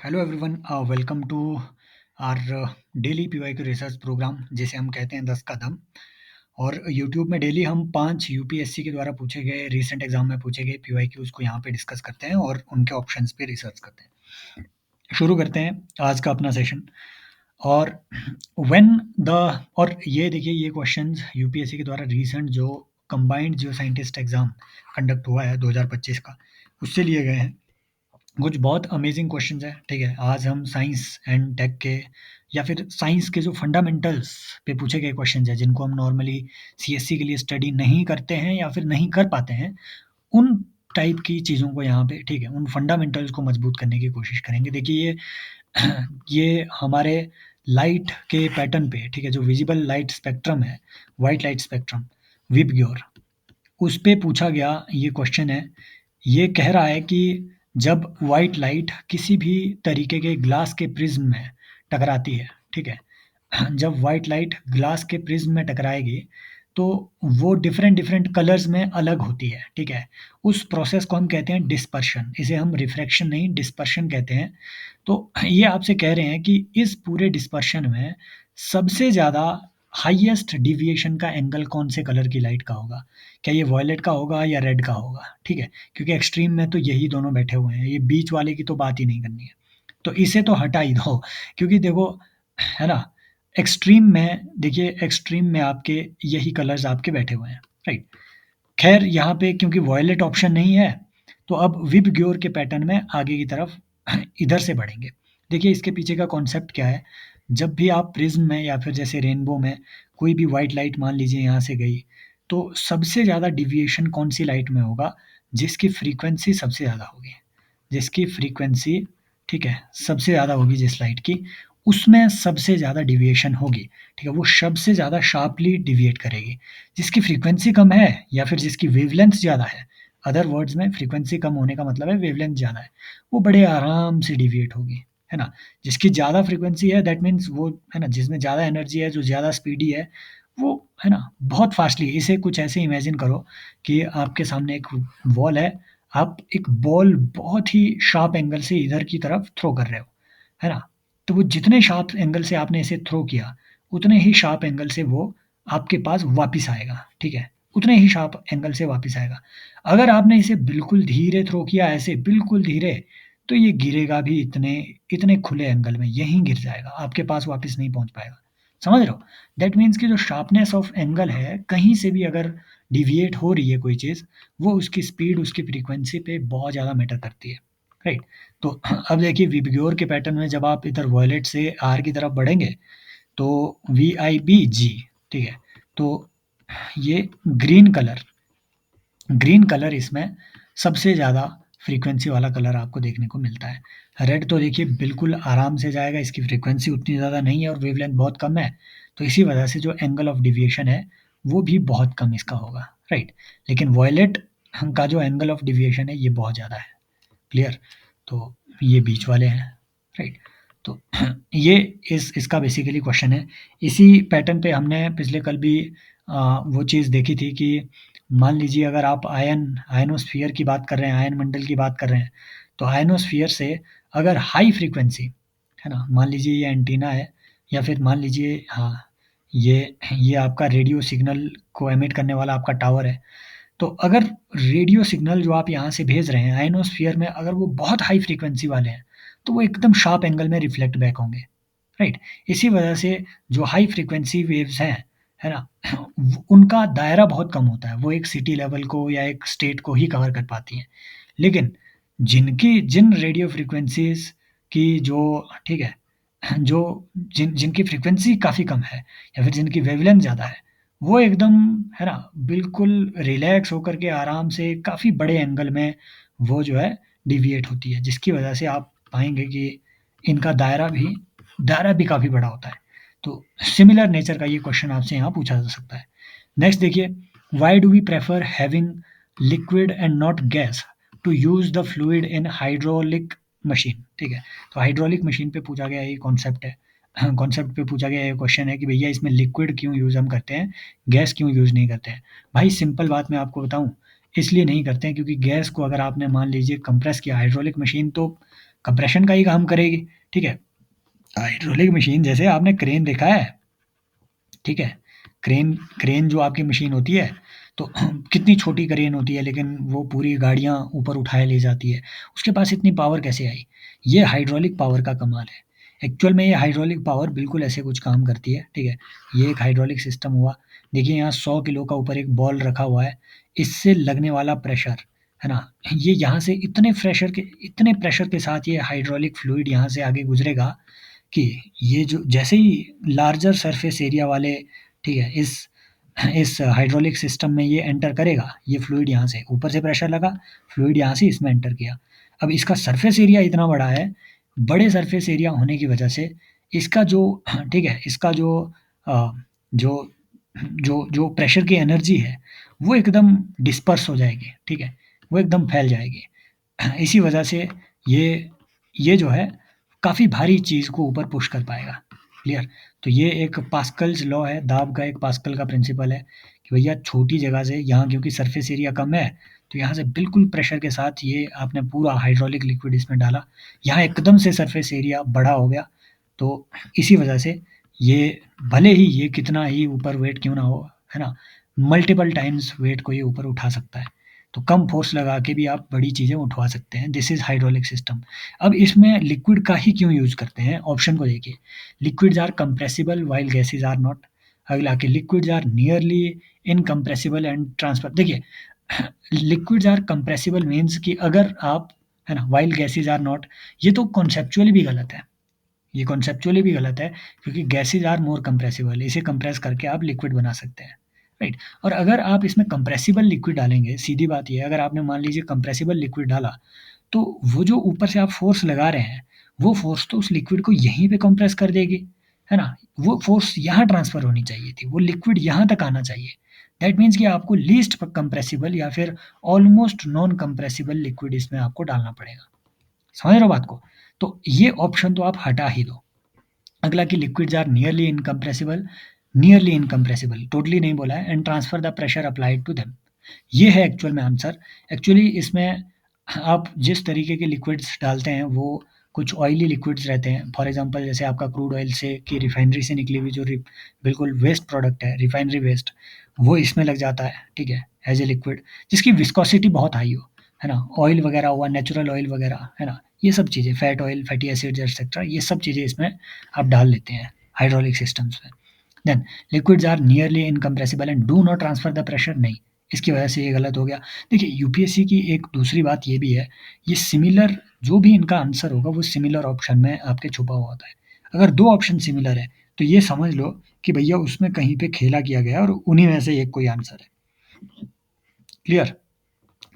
Hello everyone, welcome to our daily PYQ research programme जिसे हम कहते हैं 10 का दम। और यूट्यूब में डेली हम 5 यूपीएससी के द्वारा पूछे गए रीसेंट एग्जाम में पूछे गए पीवाईक्यूज को यहाँ पे डिस्कस करते हैं और उनके ऑप्शंस पे रिसर्च करते हैं। शुरू करते हैं आज का अपना सेशन। और व्हेन द और ये देखिए, ये क्वेश्चंस यूपीएससी के द्वारा रीसेंट जो कंबाइंड जियो साइंटिस्ट एग्जाम कंडक्ट हुआ है 2025 का, उससे लिए गए हैं। कुछ बहुत अमेजिंग क्वेश्चंस हैं, ठीक है। आज हम साइंस एंड टेक के या फिर साइंस के जो फंडामेंटल्स पे पूछे गए क्वेश्चंस हैं, जिनको हम नॉर्मली सीएससी के लिए स्टडी नहीं करते हैं या फिर नहीं कर पाते हैं, उन टाइप की चीज़ों को यहाँ पे, ठीक है, उन फंडामेंटल्स को मजबूत करने की कोशिश करेंगे। देखिए, ये हमारे लाइट के पैटर्न पे, ठीक है, जो विजिबल लाइट स्पेक्ट्रम है, वाइट लाइट स्पेक्ट्रम, विबग्योर, उस पे पूछा गया ये क्वेश्चन है। ये कह रहा है कि जब व्हाइट लाइट किसी भी तरीके के ग्लास के प्रिज्म में टकराती है, ठीक है, जब व्हाइट लाइट ग्लास के प्रिज्म में टकराएगी तो वो डिफरेंट डिफरेंट कलर्स में अलग होती है, ठीक है। उस प्रोसेस को हम कहते हैं डिस्पर्शन। इसे हम रिफ्रैक्शन नहीं, डिस्पर्शन कहते हैं। तो ये आपसे कह रहे हैं कि इस पूरे डिस्पर्शन में सबसे ज़्यादा हाईएस्ट डिविएशन का एंगल कौन से कलर की लाइट का होगा। क्या ये वॉयलेट का होगा या रेड का होगा, ठीक है, क्योंकि एक्सट्रीम में तो यही दोनों बैठे हुए हैं, ये बीच वाले की तो बात ही नहीं करनी है। तो इसे तो हटा ही दो, क्योंकि देखो, है ना, एक्सट्रीम में, देखिए एक्सट्रीम में आपके यही कलर्स आपके बैठे हुए हैं, राइट। खैर यहाँ पे क्योंकि वॉयलेट ऑप्शन नहीं है, तो अब विब ग्योर के पैटर्न में आगे की तरफ इधर से बढ़ेंगे। देखिए इसके पीछे का कॉन्सेप्ट क्या है। जब भी आप प्रिज्म में या फिर जैसे रेनबो में कोई भी व्हाइट लाइट मान लीजिए यहाँ से गई, तो सबसे ज़्यादा डिविएशन कौन सी लाइट में होगा, जिसकी फ्रीक्वेंसी सबसे ज़्यादा होगी, जिसकी फ्रीक्वेंसी, ठीक है, सबसे ज़्यादा होगी जिस लाइट की, उसमें सबसे ज़्यादा डिविएशन होगी, ठीक है, वो सबसे ज़्यादा शार्पली डिविएट करेगी। जिसकी फ्रीक्वेंसी कम है या फिर जिसकी वेवलेंथ ज़्यादा है, अदर वर्ड्स में फ्रीक्वेंसी कम होने का मतलब है वेवलेंथ ज़्यादा है, वो बड़े आराम से डिविएट होगी, है ना। जिसकी ज़्यादा फ्रीक्वेंसी है, दैट मीन्स वो, है ना, जिसमें ज़्यादा एनर्जी है, जो ज़्यादा स्पीडी है, वो, है ना, बहुत फास्टली। इसे कुछ ऐसे इमेजिन करो कि आपके सामने एक वॉल है, आप एक बॉल बहुत ही शार्प एंगल से इधर की तरफ थ्रो कर रहे हो, है ना। तो वो जितने शार्प एंगल से आपने इसे थ्रो किया, उतने ही शार्प एंगल से वो आपके पास वापिस आएगा, ठीक है, उतने ही शार्प एंगल से वापिस आएगा। अगर आपने इसे बिल्कुल धीरे थ्रो किया, ऐसे बिल्कुल धीरे, तो ये गिरेगा भी इतने इतने खुले एंगल में, यहीं गिर जाएगा, आपके पास वापिस नहीं पहुँच पाएगा। समझ रहे हो? दैट मीन्स कि जो शार्पनेस ऑफ एंगल है, कहीं से भी अगर डिविएट हो रही है कोई चीज़, वो उसकी स्पीड, उसकी फ्रीक्वेंसी पे बहुत ज़्यादा मैटर करती है, राइट। तो अब देखिए, विबग्योर के पैटर्न में जब आप इधर वॉयलेट से आर की तरफ बढ़ेंगे, तो VIBG, ठीक है, तो ये ग्रीन कलर इसमें सबसे ज़्यादा फ्रीक्वेंसी वाला कलर आपको देखने को मिलता है। रेड तो देखिए बिल्कुल आराम से जाएगा, इसकी फ्रीक्वेंसी उतनी ज़्यादा नहीं है और वेवलेंथ बहुत कम है, तो इसी वजह से जो एंगल ऑफ डेविएशन है, वो भी बहुत कम इसका होगा, राइट। लेकिन वॉयलेट का जो एंगल ऑफ डेविएशन है, ये बहुत ज़्यादा है। क्लियर? तो ये बीच वाले हैं, राइट। तो ये इसका बेसिकली क्वेश्चन है। इसी पैटर्न पे हमने पिछले कल भी वो चीज़ देखी थी कि मान लीजिए अगर आप आयनोस्फीयर की बात कर रहे हैं, आयन मंडल की बात कर रहे हैं, तो आयनोस्फीयर से अगर हाई फ्रीक्वेंसी, है ना, मान लीजिए ये एंटीना है, या फिर मान लीजिए, हाँ, ये आपका रेडियो सिग्नल को एमिट करने वाला आपका टावर है। तो अगर रेडियो सिग्नल जो आप यहाँ से भेज रहे हैं आयनोस्फीयर में, अगर वो बहुत हाई फ्रीक्वेंसी वाले हैं, तो वो एकदम शार्प एंगल में रिफ्लेक्ट बैक होंगे, राइट। इसी वजह से जो हाई फ्रीक्वेंसी वेव्स हैं, है ना, उनका दायरा बहुत कम होता है, वो एक सिटी लेवल को या एक स्टेट को ही कवर कर पाती हैं। लेकिन जिन रेडियो फ्रीक्वेंसीज की जो, ठीक है, जो जिनकी फ्रीक्वेंसी काफ़ी कम है या फिर जिनकी वेवलेंथ ज़्यादा है, वो एकदम, है ना, बिल्कुल रिलैक्स होकर के आराम से काफ़ी बड़े एंगल में वो जो है डिविएट होती है, जिसकी वजह से आप पाएँगे कि इनका दायरा भी काफ़ी बड़ा होता है। तो सिमिलर नेचर का ये क्वेश्चन आपसे यहाँ पूछा जा सकता है। नेक्स्ट देखिए, why do we prefer having liquid and not gas to use the fluid in hydraulic machine, ठीक है। तो हाइड्रोलिक मशीन पे पूछा गया ये कॉन्सेप्ट है। कॉन्सेप्ट पे पूछा गया ये क्वेश्चन है कि भैया इसमें लिक्विड क्यों यूज़ हम करते हैं, गैस क्यों यूज़ नहीं करते हैं। भाई सिंपल बात मैं आपको बताऊँ, इसलिए नहीं करते हैं क्योंकि गैस को अगर आपने मान लीजिए कंप्रेस किया, हाइड्रोलिक मशीन तो कंप्रेशन का ही काम करेगी, ठीक है। हाइड्रोलिक मशीन जैसे आपने क्रेन देखा है, ठीक है, क्रेन क्रेन जो आपकी मशीन होती है, तो कितनी छोटी क्रेन होती है लेकिन वो पूरी गाड़ियाँ ऊपर उठाए ले जाती है। उसके पास इतनी पावर कैसे आई? ये हाइड्रोलिक पावर का कमाल है। एक्चुअल में ये हाइड्रोलिक पावर बिल्कुल ऐसे कुछ काम करती है, ठीक है। ये एक हाइड्रोलिक सिस्टम हुआ। देखिए यहाँ 100 किलो का ऊपर एक बॉल रखा हुआ है, इससे लगने वाला प्रेशर, है ना? ये यहाँ से इतने प्रेशर के साथ ये हाइड्रोलिक फ्लूइड यहाँ से आगे गुज़रेगा कि ये जो जैसे ही लार्जर सरफेस एरिया वाले, ठीक है, इस हाइड्रोलिक सिस्टम में ये एंटर करेगा, ये फ्लूइड यहाँ से ऊपर से प्रेशर लगा, फ्लूइड यहाँ से इसमें एंटर किया। अब इसका सरफेस एरिया इतना बड़ा है, बड़े सरफेस एरिया होने की वजह से इसका जो ठीक है, इसका अ, जो जो प्रेशर की एनर्जी है, वो एकदम डिस्पर्स हो जाएगी, ठीक है? वो एकदम फैल जाएगी। इसी वजह से ये ये जो है काफ़ी भारी चीज़ को ऊपर पुश कर पाएगा। क्लियर? तो ये एक पास्कल्स लॉ है, दाब का एक पास्कल का प्रिंसिपल है कि भैया छोटी जगह से यहाँ क्योंकि सरफेस एरिया कम है, तो यहाँ से बिल्कुल प्रेशर के साथ ये आपने पूरा हाइड्रोलिक लिक्विड इसमें डाला, यहाँ एकदम से सरफेस एरिया बड़ा हो गया। तो इसी वजह से ये भले ही ये कितना ही ऊपर वेट क्यों ना हो, है ना? मल्टिपल टाइम्स वेट को ये ऊपर उठा सकता है। तो कम फ़ोर्स लगा के भी आप बड़ी चीज़ें उठवा सकते हैं। This is hydraulic system. अब इसमें लिक्विड का ही क्यों यूज़ करते हैं? ऑप्शन को देखिए। Liquids are compressible while gases are not. अगला कि liquids are nearly incompressible and transfer. देखिए लिक्विड्स आर कंप्रेसिबल मीन्स कि अगर आप, है ना, व्हाइल गैसेस आर नॉट, ये तो कॉन्सेप्चुअली भी गलत है। ये कॉन्सेप्चुअली भी गलत है क्योंकि गैसेज़ आर मोर कंप्रेसिबल, इसे कंप्रेस करके आप लिक्विड बना सकते हैं, राइट? और अगर आप इसमें कंप्रेसिबल लिक्विड डालेंगे, सीधी बात ये है, अगर आपने मान लीजिए कंप्रेसिबल लिक्विड डाला, तो वो जो ऊपर से आप फ़ोर्स लगा रहे हैं, वो फ़ोर्स तो उस लिक्विड को यहीं पे कंप्रेस कर देगी, है ना? वो फ़ोर्स यहाँ ट्रांसफ़र होनी चाहिए थी, वो लिक्विड यहाँ तक आना चाहिए। दैट मीन्स कि आपको लीस्ट कंप्रेसिबल या फिर ऑलमोस्ट नॉन कंप्रेसिबल लिक्विड इसमें आपको डालना पड़ेगा। समझ रहे हो बात को? तो ये ऑप्शन तो आप हटा ही दो। अगला कि liquids are nearly incompressible, totally नहीं बोला है, and transfer the pressure applied to them. ये है एक्चुअल में आंसर। एक्चुअली इसमें आप जिस तरीके के लिक्विड्स डालते हैं वो कुछ ऑयली लिक्विड्स रहते हैं। फॉर एग्जांपल जैसे आपका क्रूड ऑयल से की रिफाइनरी से निकली हुई जो बिल्कुल वेस्ट प्रोडक्ट है, रिफाइनरी वेस्ट, वो इसमें लग जाता है, ठीक है, एज ए लिक्विड, जिसकी विस्कोसिटी बहुत हाई हो, है ना? ऑयल वगैरह हुआ, नेचुरल ऑयल वगैरह, है ना? ये सब चीज़ें, fat oil, fatty acids etcetera, ये सब चीज़ें इसमें आप डाल लेते हैं हाइड्रोलिक सिस्टम्स में। Then liquids are nearly incompressible and do not transfer the pressure, नहीं, इसकी वजह से ये गलत हो गया। देखिए यूपीएससी की एक दूसरी बात ये भी है, ये सिमिलर जो भी इनका आंसर होगा वो सिमिलर ऑप्शन में आपके छुपा हुआ होता है। अगर 2 ऑप्शन सिमिलर है, तो ये समझ लो कि भैया उसमें कहीं पे खेला किया गया है और उन्हीं में से एक कोई आंसर है। क्लियर?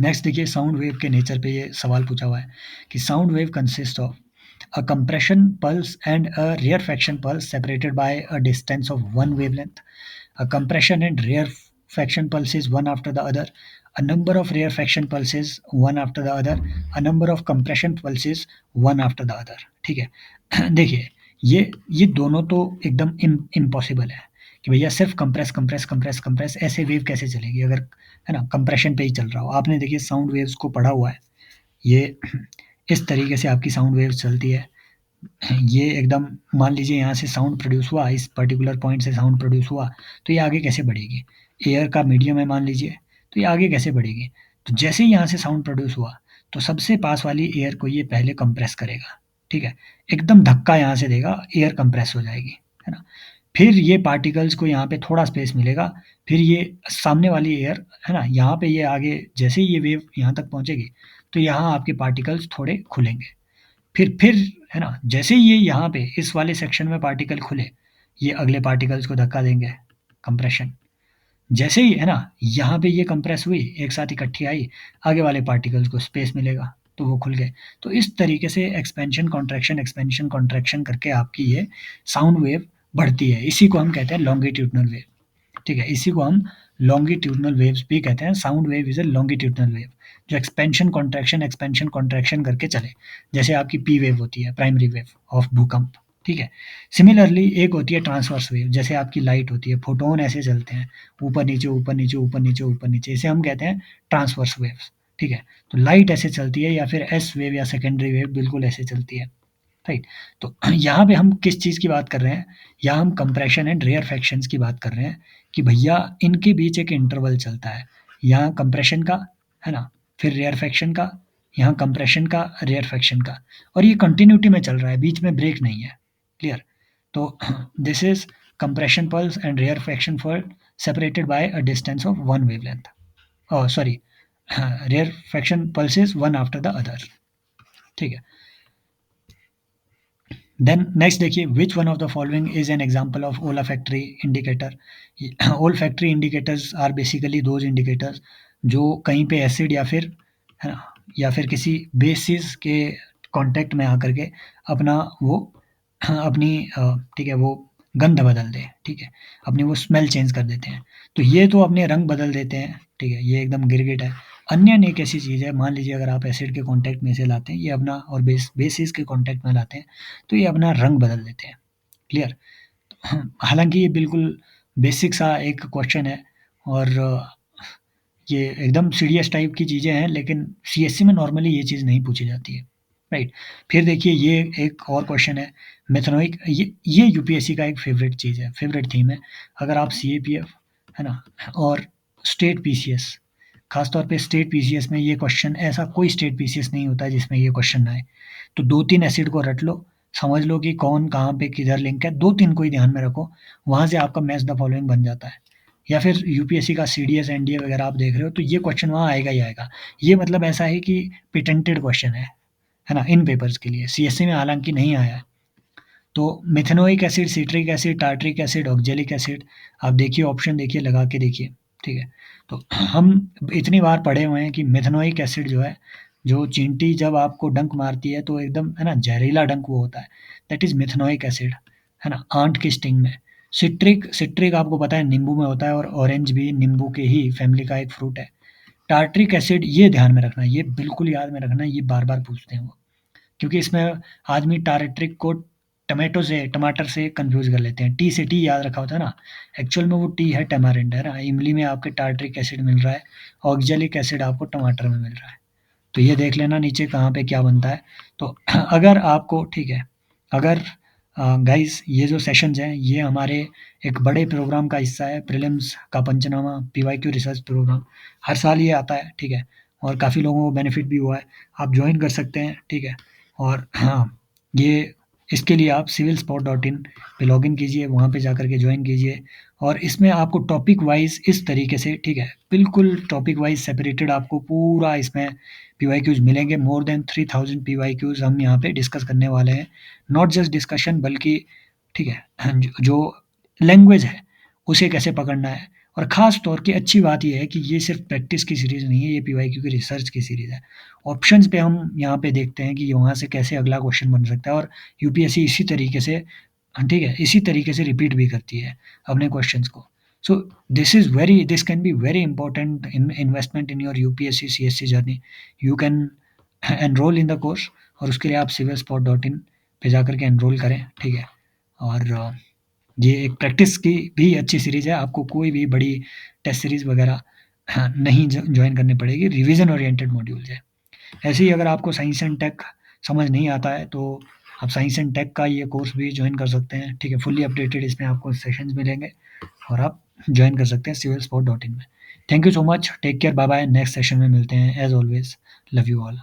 नेक्स्ट देखिए साउंड वेव के नेचर पे ये सवाल पूछा हुआ है कि sound wave consist of a compression pulse and a rarefaction pulse separated by a distance of one wavelength. A compression and rarefaction pulses one after the other. A number of rarefaction pulses one after the other. A number of compression pulses one after the other. ठीक है? देखिए ये दोनों तो एकदम impossible है कि भैया सिर्फ कंप्रेस कंप्रेस कंप्रेस कंप्रेस ऐसे वेव कैसे चलेगी अगर, है ना, कंप्रेशन पे ही चल रहा हो। आपने देखिए साउंड वेव्स को पढ़ा हुआ है, ये इस तरीके से आपकी साउंड वेव्स चलती है। ये एकदम मान लीजिए यहाँ से साउंड प्रोड्यूस हुआ, इस पर्टिकुलर पॉइंट से साउंड प्रोड्यूस हुआ, तो ये आगे कैसे बढ़ेगी? एयर का मीडियम है मान लीजिए, तो ये आगे कैसे बढ़ेगी? तो जैसे ही यहाँ से साउंड प्रोड्यूस हुआ, तो सबसे पास वाली एयर को ये पहले कंप्रेस करेगा, ठीक है? एकदम धक्का यहाँ से देगा, एयर कंप्रेस हो जाएगी, है ना? फिर ये पार्टिकल्स को यहाँ पे थोड़ा स्पेस मिलेगा, फिर ये सामने वाली एयर, है ना, यहाँ पे ये आगे जैसे ही ये वेव यहाँ तक पहुँचेगी, तो यहाँ आपके पार्टिकल्स थोड़े खुलेंगे। फिर है ना, जैसे ही ये यहाँ पे इस वाले सेक्शन में पार्टिकल खुले, ये अगले पार्टिकल्स को धक्का देंगे, कंप्रेशन। जैसे ही, है ना, यहाँ पे ये कंप्रेस हुई, एक साथ इकट्ठी आई, आगे वाले पार्टिकल्स को स्पेस मिलेगा, तो वो खुल गए। तो इस तरीके से एक्सपेंशन कॉन्ट्रैक्शन करके आपकी ये साउंड वेव बढ़ती है। इसी को हम कहते हैं लॉन्गिट्यूडनल वेव, ठीक है? इसी को हम लॉन्गिट्यूडनल वेव्स भी कहते हैं। Sound wave is a longitudinal wave जो एक्सपेंशन कॉन्ट्रैक्शन करके चले। जैसे आपकी पी वेव होती है, प्राइमरी वेव ऑफ भूकंप, ठीक है? सिमिलरली एक होती है ट्रांसवर्स वेव, जैसे आपकी लाइट होती है, फोटोन ऐसे चलते हैं, ऊपर नीचे ऊपर नीचे ऊपर नीचे ऊपर नीचे, इसे हम कहते हैं ट्रांसवर्स वेव्स, ठीक है? तो लाइट ऐसे चलती है या फिर एस वेव या सेकेंडरी वेव बिल्कुल ऐसे चलती है, राइट? तो यहाँ पे हम किस चीज़ की बात कर रहे हैं? यहाँ हम कंप्रेशन एंड रेयरफैक्शंस की बात कर रहे हैं कि भैया इनके बीच एक इंटरवल चलता है। यहाँ कंप्रेशन का, है ना? फिर रेयरफैक्शन का, यहाँ कंप्रेशन का, रेयरफैक्शन का, और ये कंटिन्यूटी में चल रहा है, बीच में ब्रेक नहीं है। क्लियर? तो this is compression pulse and rarefaction pulse separated by a distance of one wavelength. Oh, sorry, rarefaction pulses one after the other. ठीक है? देन नेक्स्ट देखिए, which one of the following is an example of olfactory indicator. Olfactory indicators are basically those indicators जो कहीं पे acid या फिर, है ना, या फिर किसी बेसिस के कांटेक्ट में आकर के अपना वो अपनी ठीक है, वो गंध बदल दे, ठीक है, अपनी वो स्मेल चेंज कर देते हैं। तो ये तो अपने रंग बदल देते हैं, ठीक है, ये एकदम गिरगिट है। अनियन एक ऐसी चीज़ है, मान लीजिए अगर आप एसिड के कांटेक्ट में इसे लाते हैं, ये अपना, और बेसिस के कांटेक्ट में लाते हैं, तो ये अपना रंग बदल देते हैं। क्लियर? हालाँकि ये बिल्कुल बेसिक सा एक क्वेश्चन है, और ये एकदम सीरियस टाइप की चीज़ें हैं, लेकिन सीएससी में नॉर्मली ये चीज़ नहीं पूछी जाती है, राइट? फिर देखिए, ये एक और क्वेश्चन है, मेथनोइक, ये यूपीएससी का एक फ़ेवरेट चीज़ है, फ़ेवरेट थीम है। अगर आप सीएपीएफ, है ना, और स्टेट पीसीएस, ख़ास तौर पे स्टेट पीसीएस में ये क्वेश्चन, ऐसा कोई स्टेट पीसीएस नहीं होता है जिसमें ये क्वेश्चन ना आए। तो 2-3 एसिड को रट लो, समझ लो कि कौन कहाँ पे किधर लिंक है, 2-3 को ही ध्यान में रखो, वहाँ से आपका मैच द फॉलोइंग बन जाता है। या फिर यूपीएससी का सीडीएस, एनडीए वगैरह आप देख रहे हो, तो ये क्वेश्चन वहाँ आएगा ही आएगा। ये मतलब ऐसा है कि पेटेंटेड क्वेश्चन है ना, इन पेपर्स के लिए। सीएससी में हालाँकि नहीं आया है। तो methanoic acid, citric acid, tartaric acid, oxalic acid, आप देखिए, ऑप्शन देखिए, लगा के देखिए, ठीक है? तो हम इतनी बार पढ़े हुए हैं कि मेथनोइक एसिड जो है, जो चींटी जब आपको डंक मारती है तो एकदम, है ना, जहरीला डंक वो होता है, दैट इज़ मेथनोइक एसिड, है ना, आंट की स्टिंग में। सिट्रिक सिट्रिक आपको पता है नींबू में होता है, और ऑरेंज भी नींबू के ही फैमिली का एक फ्रूट है। टार्ट्रिक एसिड, ये ध्यान में रखना, ये बिल्कुल याद में रखना, ये बार-बार पूछते हैं वो। क्योंकि इसमें आदमी टार्ट्रिक को टमाटर से कंफ्यूज कर लेते हैं। टी से टी याद रखा होता है ना, एक्चुअल में वो टी है टैमारिंड, है ना। इमली में आपके टार्ट्रिक एसिड मिल रहा है, ऑक्जेलिक एसिड आपको टमाटर में मिल रहा है। तो ये देख लेना नीचे कहाँ पे क्या बनता है। तो अगर आपको, ठीक है, अगर गाइस, ये जो सेशंस हैं ये हमारे एक बड़े प्रोग्राम का हिस्सा है, प्रीलिम्स का पंचनामा पीवाईक्यू रिसर्च प्रोग्राम। हर साल ये आता है, ठीक है, और काफ़ी लोगों को बेनिफिट भी हुआ है। आप ज्वाइन कर सकते हैं, ठीक है। और हाँ, ये इसके लिए आप civilspot.in पे लॉगिन कीजिए, वहाँ पे जाकर के ज्वाइन कीजिए, और इसमें आपको टॉपिक वाइज़ इस तरीके से, ठीक है, बिल्कुल टॉपिक वाइज़ सेपरेटेड आपको पूरा इसमें पीवाईक्यूज़ मिलेंगे। मोर देन 3000 पीवाईक्यूज़ हम यहाँ पे डिस्कस करने वाले हैं। नॉट जस्ट डिस्कशन, बल्कि, ठीक है, जो लैंग्वेज है उसे कैसे पकड़ना है। और ख़ास तौर की अच्छी बात ये है कि ये सिर्फ़ प्रैक्टिस की सीरीज़ नहीं है, ये पीवाईक्यू की रिसर्च की सीरीज़ है। ऑप्शंस पे हम यहाँ पे देखते हैं कि वहाँ से कैसे अगला क्वेश्चन बन सकता है, और यूपीएससी इसी तरीके से, ठीक है, इसी तरीके से रिपीट भी करती है अपने क्वेश्चंस को। So this can be very important in investment in your UPSC CSC journey. You can enrol in the course, और उसके लिए आप civilspot.in पे जाकर के एनरोल करें, ठीक है। और ये एक प्रैक्टिस की भी अच्छी सीरीज़ है, आपको कोई भी बड़ी टेस्ट सीरीज़ वगैरह नहीं जॉइन करनी पड़ेगी, रिवीजन ओरिएंटेड मॉड्यूल्स है। ऐसे ही अगर आपको साइंस एंड टेक समझ नहीं आता है, तो आप साइंस एंड टेक का ये कोर्स भी जॉइन कर सकते हैं, ठीक है। फुल्ली अपडेटेड इसमें आपको सेशंस मिलेंगे, और आप जॉइन कर सकते हैं civilspot.in में। Thank you so much, take care, bye bye, next session में मिलते हैं। As always, love you all.